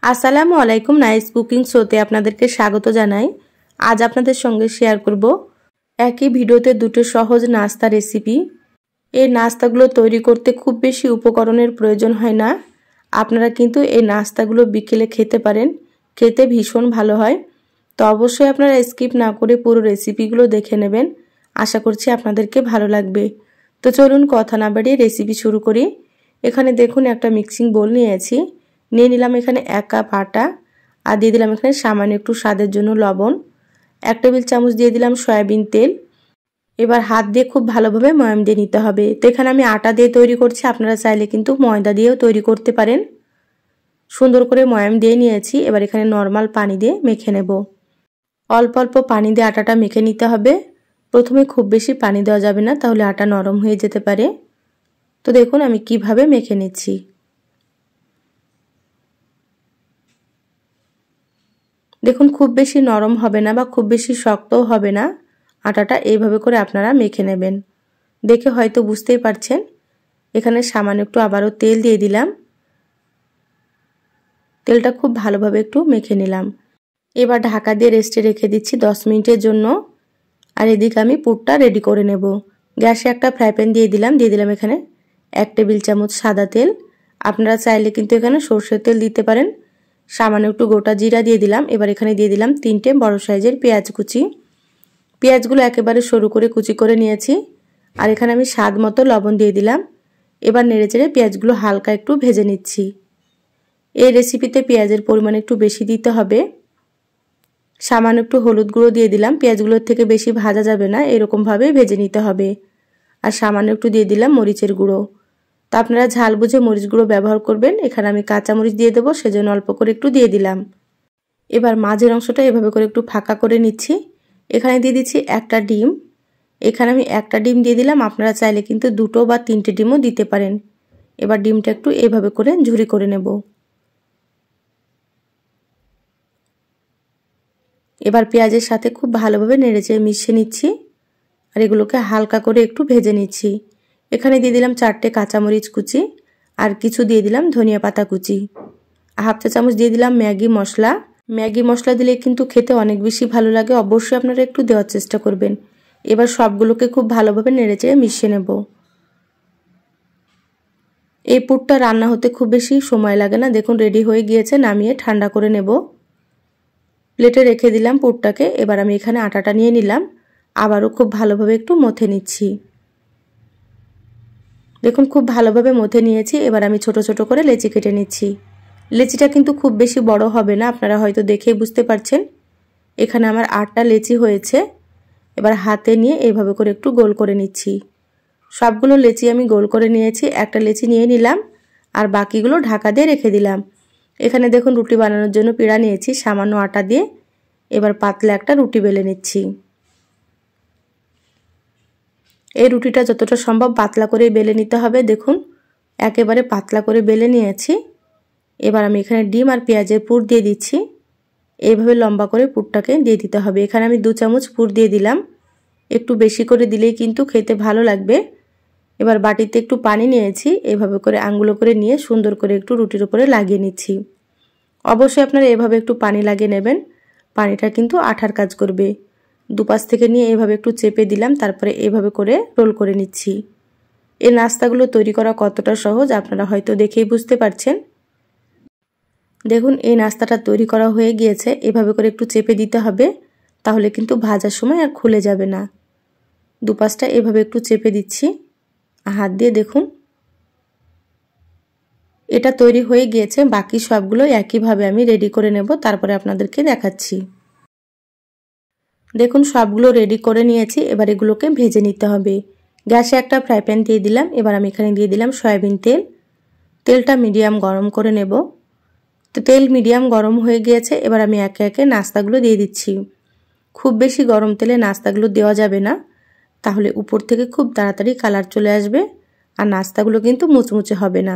আসসালামু আলাইকুম। Nice cooking শোতে আপনাদেরকে স্বাগত জানাই। আজ আপনাদের সঙ্গে শেয়ার করব একই ভিডিওতে দুটো সহজ নাস্তা রেসিপি। এই নাস্তাগুলো তৈরি করতে খুব বেশি উপকরণের প্রয়োজন হয় না। আপনারা কিন্তু এই নাস্তাগুলো বিকেলে খেতে পারেন, খেতে ভীষণ ভালো হয়। তো অবশ্যই আপনারা স্কিপ না করে পুরো রেসিপিগুলো দেখে নেবেন। আশা করছি আপনাদেরকে ভালো লাগবে। তো চলুন কথা না বাড়িয়ে রেসিপি শুরু করি। এখানে দেখুন একটা মিক্সিং বোল নিয়েছি। নিয়ে নিলাম এখানে 1 কাপ আটা আর দিয়ে দিলাম এখানে সামান্য একটু স্বাদের জন্য লবণ। 1 টেবিল চামচ দিয়ে দিলাম সয়াবিন তেল। এবার হাত দিয়ে খুব ভালোভাবে ময়াম দিয়ে নিতে হবে। তো এখানে আমি আটা দিয়ে তৈরি করছি, আপনারা চাইলে কিন্তু ময়দা দিয়েও তৈরি করতে পারেন। সুন্দর করে ময়াম দিয়ে নিয়েছি। এবার এখানে নরমাল পানি দিয়ে মেখে নেব। অল্প অল্প পানি দিয়ে আটাটা মেখে নিতে হবে। প্রথমে খুব বেশি পানি দেওয়া যাবে না, তাহলে আটা নরম হয়ে যেতে পারে। তো দেখুন আমি কিভাবে মেখে নিচ্ছি। দেখুন খুব বেশি নরম হবে না বা খুব বেশি শক্তও হবে না। আটাটা এইভাবে করে আপনারা মেখে নেবেন। দেখে হয়তো বুঝতেই পারছেন। এখানে সামান্য একটু আবারও তেল দিয়ে দিলাম। তেলটা খুব ভালোভাবে একটু মেখে নিলাম। এবার ঢাকা দিয়ে রেস্টে রেখে দিচ্ছি 10 মিনিটের জন্য। আর এদিকে আমি পুরটা রেডি করে নেব। গ্যাসে একটা ফ্রাই প্যান দিয়ে দিলাম এখানে 1 টেবিল চামচ সাদা তেল। আপনারা চাইলে কিন্তু এখানে সরষের তেল দিতে পারেন। সামান্য একটু গোটা জিরা দিয়ে দিলাম। এবার এখানে দিয়ে দিলাম 3টে বড় সাইজের পেঁয়াজ কুচি। পেঁয়াজগুলো একেবারে সরু করে কুচি করে নিয়েছি। আর এখানে আমি স্বাদ মতো লবণ দিয়ে দিলাম। এবার নেড়েচেড়ে পেঁয়াজগুলো হালকা একটু ভেজে নিচ্ছি। এই রেসিপিতে পেঁয়াজের পরিমাণ একটু বেশি দিতে হবে। সামান্য একটু হলুদ গুঁড়ো দিয়ে দিলাম। পেঁয়াজগুলোর থেকে বেশি ভাজা যাবে না, এরকমভাবে ভেজে নিতে হবে। আর সামান্য একটু দিয়ে দিলাম মরিচের গুঁড়ো। তো আপনারা ঝাল বুঝে মরিচ গুঁড়ো ব্যবহার করবেন। এখানে আমি কাঁচা মরিচ দিয়ে দেবো, সেজন্য অল্প করে একটু দিয়ে দিলাম। এবার মাঝের অংশটা এভাবে করে একটু ফাঁকা করে নিচ্ছি। এখানে দিয়ে দিচ্ছি একটা ডিম। এখানে আমি একটা ডিম দিয়ে দিলাম, আপনারা চাইলে কিন্তু 2টো বা 3টে ডিমও দিতে পারেন। এবার ডিমটা একটু এইভাবে করে ঝুরি করে নেব। এবার পেঁয়াজের সাথে খুব ভালোভাবে নেড়েচেড়ে মিশিয়ে নিচ্ছি। আর এগুলোকে হালকা করে একটু ভেজে নিচ্ছি। এখানে দিয়ে দিলাম 4টে কাঁচামরিচ কুচি আর কিছু দিয়ে দিলাম ধনিয়া পাতা কুচি। 1/2 চা চামচ দিয়ে দিলাম ম্যাগি মশলা। ম্যাগি মশলা দিলে কিন্তু খেতে অনেক বেশি ভালো লাগে, অবশ্যই আপনারা একটু দেওয়ার চেষ্টা করবেন। এবার সবগুলোকে খুব ভালোভাবে নেড়েচেড়ে মিশিয়ে নেব। এই পুরটা রান্না হতে খুব বেশি সময় লাগে না। দেখুন রেডি হয়ে গিয়েছে, নামিয়ে ঠান্ডা করে নেব। প্লেটে রেখে দিলাম পুরটাকে। এবার আমি এখানে আটাটা নিয়ে নিলাম, আবারও খুব ভালোভাবে একটু মথে নিচ্ছি। দেখুন খুব ভালোভাবে মথে নিয়েছি। এবার আমি ছোট ছোট করে লেচি কেটে নিচ্ছি। লেচিটা কিন্তু খুব বেশি বড় হবে না, আপনারা হয়তো দেখেই বুঝতে পারছেন। এখানে আমার 8টা লেচি হয়েছে। এবার হাতে নিয়ে এইভাবে করে একটু গোল করে নিচ্ছি। সবগুলো লেচি আমি গোল করে নিয়েছি। একটা লেচি নিয়ে নিলাম আর বাকিগুলো ঢাকা দিয়ে রেখে দিলাম। এখানে দেখুন রুটি বানানোর জন্য পিঁড়া নিয়েছি সামান্য আটা দিয়ে। এবার পাতলা একটা রুটি বেলে নিচ্ছি। এই রুটিটা যতটা সম্ভব পাতলা করে বেলে নিতে হবে। দেখুন একেবারে পাতলা করে বেলে নিয়েছি। এবার আমি এখানে ডিম আর পেঁয়াজের পুর দিয়ে দিচ্ছি। এইভাবে লম্বা করে পুরটাকে দিয়ে দিতে হবে। এখানে আমি 2 চামচ পুর দিয়ে দিলাম। একটু বেশি করে দিলেই কিন্তু খেতে ভালো লাগবে। এবার বাটিতে একটু পানি নিয়েছি, এইভাবে করে আঙ্গুলো করে নিয়ে সুন্দর করে একটু রুটির উপরে লাগিয়ে নিচ্ছি। অবশ্যই আপনারা এভাবে একটু পানি লাগিয়ে নেবেন, পানিটা কিন্তু আঠার কাজ করবে। দুপাশ থেকে নিয়ে এভাবে একটু চেপে দিলাম, তারপরে এভাবে করে রোল করে নিচ্ছি। এই নাস্তাগুলো তৈরি করা কতটা সহজ আপনারা হয়তো দেখেই বুঝতে পারছেন। দেখুন এই নাস্তাটা তৈরি করা হয়ে গিয়েছে। এভাবে করে একটু চেপে দিতে হবে, তাহলে কিন্তু ভাজার সময় আর খুলে যাবে না। দুপাশটা এভাবে একটু চেপে দিচ্ছি হাত দিয়ে। দেখুন এটা তৈরি হয়ে গিয়েছে। বাকি সবগুলো একইভাবে আমি রেডি করে নেব, তারপরে আপনাদেরকে দেখাচ্ছি। দেখুন সবগুলো রেডি করে নিয়েছি। এবার এগুলোকে ভেজে নিতে হবে। গ্যাসে একটা ফ্রাই প্যান দিয়ে দিলাম। এবার আমি এখানে দিয়ে দিলাম সয়াবিন তেল। তেলটা মিডিয়াম গরম করে নেব। তো তেল মিডিয়াম গরম হয়ে গিয়েছে। এবার আমি একে একে নাস্তাগুলো দিয়ে দিচ্ছি। খুব বেশি গরম তেলে নাস্তাগুলো দেওয়া যাবে না, তাহলে উপর থেকে খুব তাড়াতাড়ি কালার চলে আসবে আর নাস্তাগুলো কিন্তু মুচমুচে হবে না।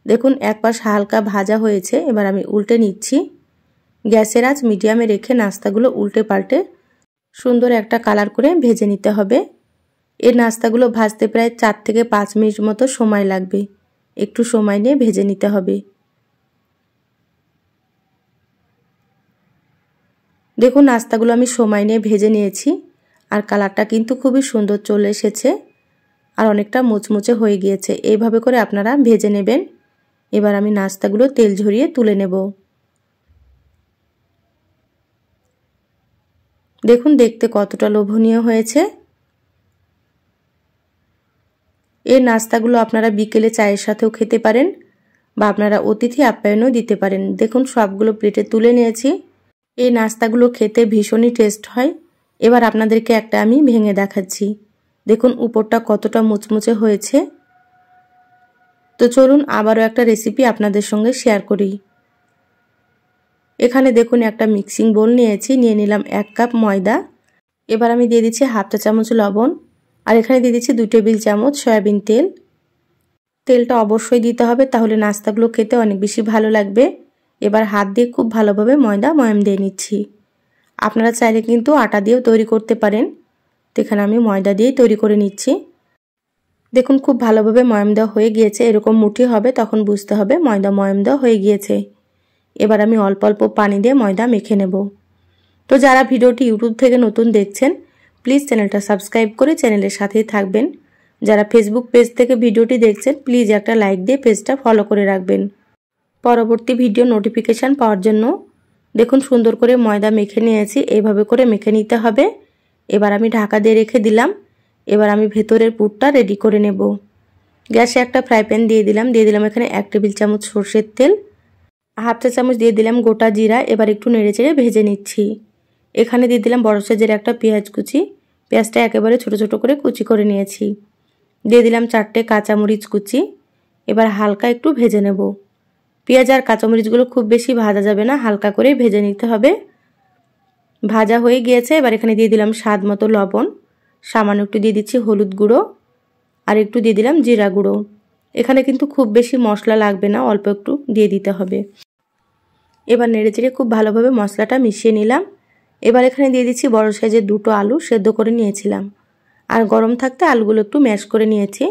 দেখুন এক পাশ হালকা ভাজা হয়েছে। এবার আমি উল্টে নিচ্ছি। গ্যাসের আঁচ মিডিয়ামে রেখে নাস্তাগুলো উল্টে পাল্টে সুন্দর একটা কালার করে ভেজে নিতে হবে। এই নাস্তাগুলো ভাজতে প্রায় 4 থেকে 5 মিনিট মতো সময় লাগবে। একটু সময় নিয়ে ভেজে নিতে হবে। দেখুন নাস্তাগুলো আমি সময় নিয়ে ভেজে নিয়েছি আর কালারটা কিন্তু খুবই সুন্দর চলে এসেছে আর অনেকটা মুচমুচে হয়ে গিয়েছে। এইভাবে করে আপনারা ভেজে নেবেন। এবার আমি নাস্তাগুলো তেল ঝরিয়ে তুলে নেব। দেখুন দেখতে কতটা লোভনীয় হয়েছে। এই নাস্তাগুলো আপনারা বিকেলে চায়ের সাথেও খেতে পারেন বা আপনারা অতিথি আপ্যায়নও দিতে পারেন। দেখুন সবগুলো প্লেটে তুলে নিয়েছি। এই নাস্তাগুলো খেতে ভীষণই টেস্ট হয়। এবার আপনাদেরকে একটা আমি ভেঙে দেখাচ্ছি। দেখুন উপরটা কতটা মুচমুচে হয়েছে। তো চলুন আবারও একটা রেসিপি আপনাদের সঙ্গে শেয়ার করি। এখানে দেখুন একটা মিক্সিং বোল নিয়েছি, নিয়ে নিলাম 1 কাপ ময়দা। এবার আমি দিয়ে দিচ্ছি হাফ চা চামচ লবণ আর এখানে দিয়ে দিচ্ছি 2 টেবিল চামচ সয়াবিন তেল। তেলটা অবশ্যই দিতে হবে, তাহলে নাস্তাগুলো খেতে অনেক বেশি ভালো লাগবে। এবার হাত দিয়ে খুব ভালোভাবে ময়দা ময়াম দিয়ে নিচ্ছি। আপনারা চাইলে কিন্তু আটা দিয়েও তৈরি করতে পারেন। তো এখানে আমি ময়দা দিয়েই তৈরি করে নিচ্ছি। দেখুন খুব ভালোভাবে ময়াম দেওয়া হয়ে গিয়েছে। এরকম মুঠি হবে তখন বুঝতে হবে ময়দা ময়াম দেওয়া হয়ে গিয়েছে। এবার আমি অল্প অল্প পানি দিয়ে ময়দা মেখে নেব। তো যারা ভিডিওটি ইউটিউব থেকে নতুন দেখছেন প্লিজ চ্যানেলটা সাবস্ক্রাইব করে চ্যানেলের সাথেই থাকবেন। যারা ফেসবুক পেজ থেকে ভিডিওটি দেখছেন প্লিজ একটা লাইক দিয়ে পেজটা ফলো করে রাখবেন পরবর্তী ভিডিও নোটিফিকেশান পাওয়ার জন্য। দেখুন সুন্দর করে ময়দা মেখে নিয়েছি, এইভাবে করে মেখে নিতে হবে। এবার আমি ঢাকা দিয়ে রেখে দিলাম। এবার আমি ভেতরের পুরটা রেডি করে নেব। গ্যাসে একটা ফ্রাই প্যান দিয়ে দিলাম এখানে 1 টেবিল চামচ সরষের তেল, হাফ চা চামচ দিয়ে দিলাম গোটা জিরা। এবার একটু নেড়েচেড়ে ভেজে নিচ্ছি। এখানে দিয়ে দিলাম বড় সাইজের একটা পেঁয়াজ কুচি, পেঁয়াজটা একেবারে ছোট ছোট করে কুচি করে নিয়েছি। দিয়ে দিলাম 4টে কাঁচামরিচ কুচি। এবার হালকা একটু ভেজে নেব। পেঁয়াজ আর কাঁচামরিচগুলো খুব বেশি ভাজা যাবে না, হালকা করে ভেজে নিতে হবে। ভাজা হয়ে গিয়েছে। এবার এখানে দিয়ে দিলাম স্বাদ মতো লবণ, সামান্য একটু দিয়ে দিচ্ছি হলুদ গুঁড়ো আর একটু দিয়ে দিলাম জিরা গুঁড়ো। এখানে কিন্তু খুব বেশি মশলা লাগবে না, অল্প একটু দিয়ে দিতে হবে। এবার নেড়েচেড়ে খুব ভালোভাবে মশলাটা মিশিয়ে নিলাম। এবার এখানে দিয়ে দিচ্ছি বড় সাইজের 2টো আলু সেদ্ধ করে নিয়েছিলাম আর গরম থাকতে আলুগুলো একটু ম্যাশ করে নিয়েছি।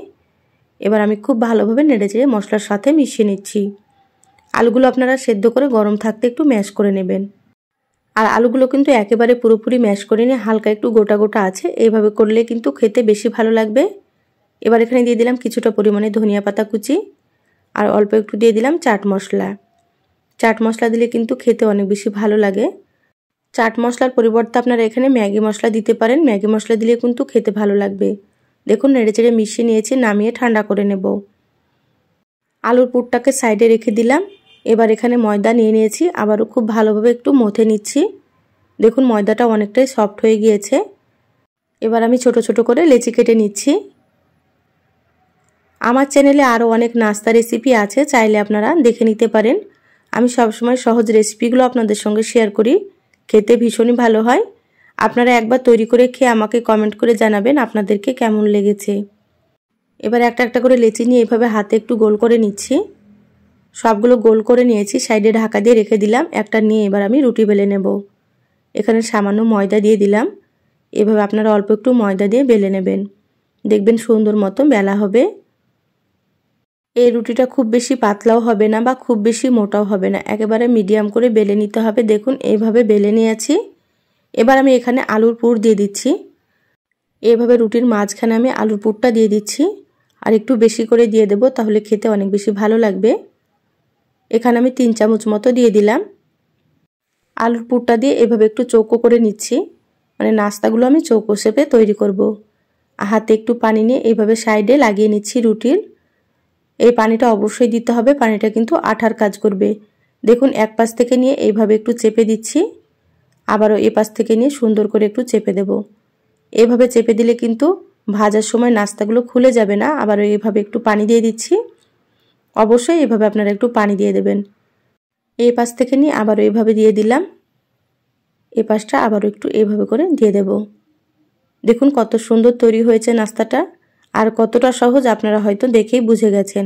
এবার আমি খুব ভালোভাবে নেড়েচেড়ে মশলার সাথে মিশিয়ে নিচ্ছি। আলুগুলো আপনারা সেদ্ধ করে গরম থাকতে একটু ম্যাশ করে নেবেন। আর আলুগুলো কিন্তু একেবারে পুরোপুরি ম্যাশ করে নিয়ে হালকা একটু গোটা গোটা আছে, এইভাবে করলে কিন্তু খেতে বেশি ভালো লাগবে। এবার এখানে দিয়ে দিলাম কিছুটা পরিমাণে ধনিয়া পাতা কুচি আর অল্প একটু দিয়ে দিলাম চাট মশলা। চাট মশলা দিলে কিন্তু খেতে অনেক বেশি ভালো লাগে। চাট মশলার পরিবর্তে আপনারা এখানে ম্যাগি মশলা দিতে পারেন, ম্যাগি মশলা দিলে কিন্তু খেতে ভালো লাগবে। দেখুন নেড়েচেড়ে মিশিয়ে নিয়েছি, নামিয়ে ঠান্ডা করে নেব। আলুর পুরটাকে সাইডে রেখে দিলাম। এবার এখানে ময়দা নিয়ে নিয়েছি, আবারও খুব ভালোভাবে একটু মথে নিচ্ছি। দেখুন ময়দাটা অনেকটাই সফট হয়ে গিয়েছে। এবার আমি ছোট ছোট করে লেচি কেটে নিচ্ছি। আমার চ্যানেলে আরও অনেক নাস্তা রেসিপি আছে, চাইলে আপনারা দেখে নিতে পারেন। আমি সবসময় সহজ রেসিপিগুলো আপনাদের সঙ্গে শেয়ার করি, খেতে ভীষণই ভালো হয়। আপনারা একবার তৈরি করে খেয়ে আমাকে কমেন্ট করে জানাবেন আপনাদেরকে কেমন লেগেছে। এবার একটা একটা করে লেচি নিয়ে এভাবে হাতে একটু গোল করে নিচ্ছি। সবগুলো গোল করে নিয়েছি, সাইডে ঢাকা দিয়ে রেখে দিলাম। একটা নিয়ে এবার আমি রুটি বেলে নেব। এখানে সামান্য ময়দা দিয়ে দিলাম। এভাবে আপনারা অল্প একটু ময়দা দিয়ে বেলে নেবেন, দেখবেন সুন্দর মতো বেলা হবে। এই রুটিটা খুব বেশি পাতলাও হবে না বা খুব বেশি মোটাও হবে না, একেবারে মিডিয়াম করে বেলে নিতে হবে। দেখুন এইভাবে বেলে নিয়েছি। এবার আমি এখানে আলুর পুর দিয়ে দিচ্ছি। এইভাবে রুটির মাঝখানে আমি আলুর পুরটা দিয়ে দিচ্ছি আর একটু বেশি করে দিয়ে দেব, তাহলে খেতে অনেক বেশি ভালো লাগবে। এখানে আমি 3 চামচ মতো দিয়ে দিলাম। আলুর পুরটা দিয়ে এভাবে একটু চৌকো করে নিচ্ছি, মানে নাস্তাগুলো আমি চৌকো শেপে তৈরি করব। হাতে একটু পানি নিয়ে এইভাবে সাইডে লাগিয়ে নিচ্ছি রুটির। এই পানিটা অবশ্যই দিতে হবে, পানিটা কিন্তু আঠার কাজ করবে। দেখুন এক পাশ থেকে নিয়ে এইভাবে একটু চেপে দিচ্ছি, আবারও এ পাশ থেকে নিয়ে সুন্দর করে একটু চেপে দেব। এইভাবে চেপে দিলে কিন্তু ভাজার সময় নাস্তাগুলো খুলে যাবে না। আবারও এইভাবে একটু পানি দিয়ে দিচ্ছি, অবশ্যই এভাবে আপনারা একটু পানি দিয়ে দেবেন। এই পাশ থেকে নিয়ে আবারও এইভাবে দিয়ে দিলাম, এই পাশটা আবারও একটু এইভাবে করে দিয়ে দেব। দেখুন কত সুন্দর তৈরি হয়েছে নাস্তাটা, আর কতটা সহজ আপনারা হয়তো দেখেই বুঝে গেছেন।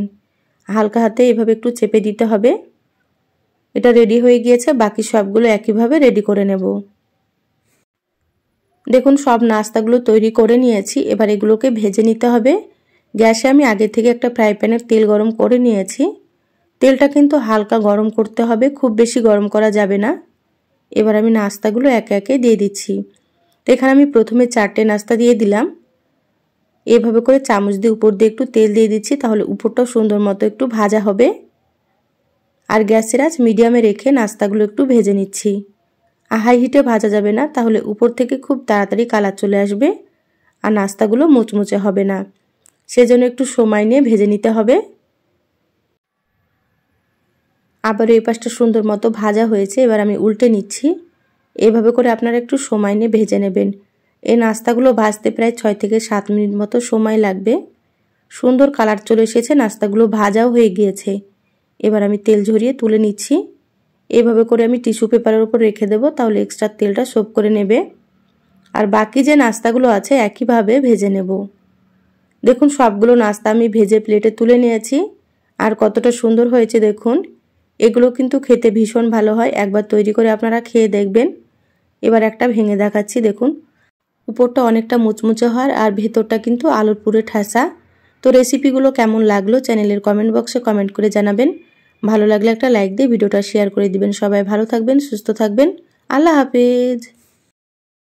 হালকা হাতে এভাবে একটু চেপে দিতে হবে। এটা রেডি হয়ে গিয়েছে, বাকি সবগুলো একইভাবে রেডি করে নেব। দেখুন সব নাস্তাগুলো তৈরি করে নিয়েছি, এবার এগুলোকে ভেজে নিতে হবে। গ্যাসে আমি আগে থেকে একটা ফ্রাই প্যানে তেল গরম করে নিয়েছি। তেলটা কিন্তু হালকা গরম করতে হবে, খুব বেশি গরম করা যাবে না। এবার আমি নাস্তাগুলো একে একে দিয়ে দিচ্ছি। তো এখানে আমি প্রথমে 4টে নাস্তা দিয়ে দিলাম। এভাবে করে চামচ দিয়ে উপর দিয়ে একটু তেল দিয়ে দিচ্ছি, তাহলে উপরটাও সুন্দর মতো একটু ভাজা হবে। আর গ্যাসের আঁচ মিডিয়ামে রেখে নাস্তাগুলো একটু ভেজে নিচ্ছি। হাই হিটে ভাজা যাবে না, তাহলে উপর থেকে খুব তাড়াতাড়ি কালার চলে আসবে আর নাস্তাগুলো মুচমুচে হবে না। সেজন্য একটু সময় নিয়ে ভেজে নিতে হবে। আবার এই পাশটা সুন্দর মতো ভাজা হয়েছে, এবার আমি উল্টে নিচ্ছি। এভাবে করে আপনারা একটু সময় নিয়ে ভেজে নেবেন। এই নাস্তাগুলো ভাজতে প্রায় 6 থেকে 7 মিনিট মতো সময় লাগবে। সুন্দর কালার চলে এসেছে, নাস্তাগুলো ভাজাও হয়ে গিয়েছে। এবার আমি তেল ঝরিয়ে তুলে নিচ্ছি। এভাবে করে আমি টিস্যু পেপারের উপর রেখে দেবো, তাহলে এক্সট্রা তেলটা সোপ করে নেবে। আর বাকি যে নাস্তাগুলো আছে একইভাবে ভেজে নেব। দেখুন সবগুলো নাস্তা আমি ভেজে প্লেটে তুলে নিয়েছি। আর কতটা সুন্দর হয়েছে দেখুন। এগুলো কিন্তু খেতে ভীষণ ভালো হয়, একবার তৈরি করে আপনারা খেয়ে দেখবেন। এবার একটা ভেঙে দেখাচ্ছি, দেখুন উপরটা অনেকটা মুচমুচে হয় আর ভেতরটা কিন্তু আলুর পুরে ঠাসা। তো রেসিপিগুলো কেমন লাগলো চ্যানেলের কমেন্ট বক্সে কমেন্ট করে জানাবেন। ভালো লাগলে একটা লাইক দিয়ে ভিডিওটা শেয়ার করে দিবেন। সবাই ভালো থাকবেন, সুস্থ থাকবেন। আল্লাহ হাফেজ।